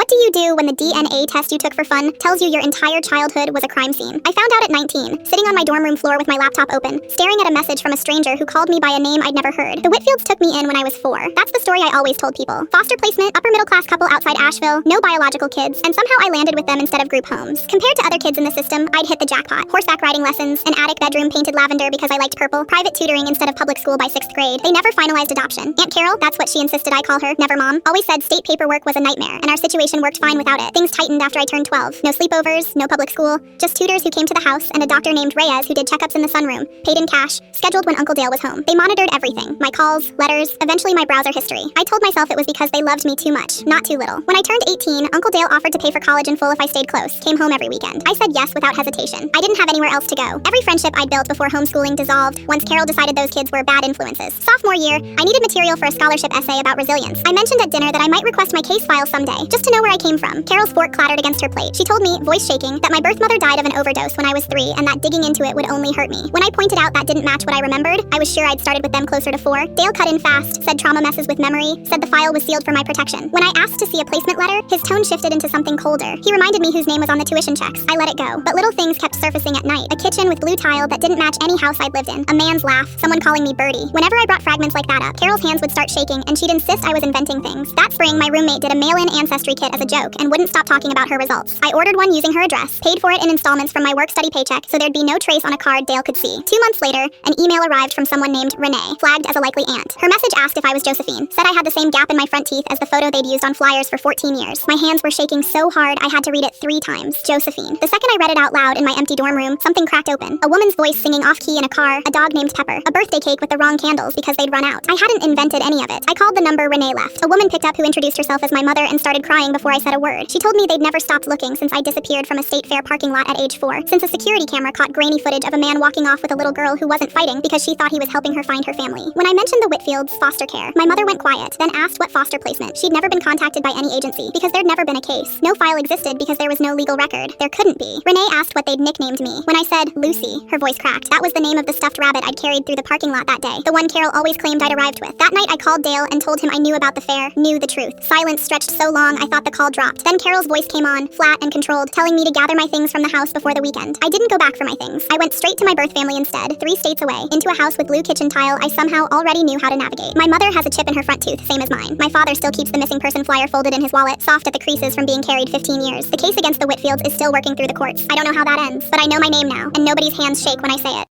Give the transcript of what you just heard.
What do you do when the DNA test you took for fun tells you your entire childhood was a crime scene? I found out at 19, sitting on my dorm room floor with my laptop open, staring at a message from a stranger who called me by a name I'd never heard. The Whitfields took me in when I was 4. That's the story I always told people. Foster placement, upper middle class couple outside Asheville, no biological kids, and somehow I landed with them instead of group homes. Compared to other kids in the system, I'd hit the jackpot. Horseback riding lessons, an attic bedroom painted lavender because I liked purple, private tutoring instead of public school by 6th grade. They never finalized adoption. Aunt Carol, that's what she insisted I call her, never mom, always said state paperwork was a nightmare, and our situation worked fine without it. Things tightened after I turned 12. No sleepovers, no public school, just tutors who came to the house and a doctor named Reyes who did checkups in the sunroom, paid in cash, scheduled when Uncle Dale was home. They monitored everything, my calls, letters, eventually my browser history. I told myself it was because they loved me too much, not too little. When I turned 18, Uncle Dale offered to pay for college in full if I stayed close, came home every weekend. I said yes without hesitation. I didn't have anywhere else to go. Every friendship I'd built before homeschooling dissolved once Carol decided those kids were bad influences. Sophomore year, I needed material for a scholarship essay about resilience. I mentioned at dinner that I might request my case file someday, just to know where I came from. Carol's fork clattered against her plate. She told me, voice shaking, that my birth mother died of an overdose when I was 3 and that digging into it would only hurt me. When I pointed out that didn't match what I remembered, I was sure I'd started with them closer to 4. Dale cut in fast, said trauma messes with memory, said the file was sealed for my protection. When I asked to see a placement letter, his tone shifted into something colder. He reminded me whose name was on the tuition checks. I let it go. But little things kept surfacing at night. A kitchen with blue tile that didn't match any house I'd lived in. A man's laugh, someone calling me Birdie. Whenever I brought fragments like that up, Carol's hands would start shaking and she'd insist I was inventing things. That spring, my roommate did a mail-in ancestry kit as a joke and wouldn't stop talking about her results. I ordered one using her address, paid for it in installments from my work-study paycheck so there'd be no trace on a card Dale could see. 2 months later, an email arrived from someone named Renee, flagged as a likely aunt. Her message asked if I was Josephine, said I had the same gap in my front teeth as the photo they'd used on flyers for 14 years. My hands were shaking so hard I had to read it 3 times. Josephine. The second I read it out loud in my empty dorm room, something cracked open. A woman's voice singing off-key in a car, a dog named Pepper, a birthday cake with the wrong candles because they'd run out. I hadn't invented any of it. I called the number Renee left. A woman picked up who introduced herself as my mother and started crying before I said a word. She told me they'd never stopped looking since I disappeared from a state fair parking lot at age 4, since a security camera caught grainy footage of a man walking off with a little girl who wasn't fighting because she thought he was helping her find her family. When I mentioned the Whitfields' foster care, my mother went quiet, then asked what foster placement. She'd never been contacted by any agency because there'd never been a case. No file existed because there was no legal record. There couldn't be. Renee asked what they'd nicknamed me. When I said Lucy, her voice cracked. That was the name of the stuffed rabbit I'd carried through the parking lot that day, the one Carol always claimed I'd arrived with. That night I called Dale and told him I knew about the fair, knew the truth. Silence stretched so long I thought the call dropped. Then Carol's voice came on, flat and controlled, telling me to gather my things from the house before the weekend. I didn't go back for my things. I went straight to my birth family instead, 3 states away, into a house with blue kitchen tile I somehow already knew how to navigate. My mother has a chip in her front tooth, same as mine. My father still keeps the missing person flyer folded in his wallet, soft at the creases from being carried 15 years. The case against the Whitfields is still working through the courts. I don't know how that ends, but I know my name now, and nobody's hands shake when I say it.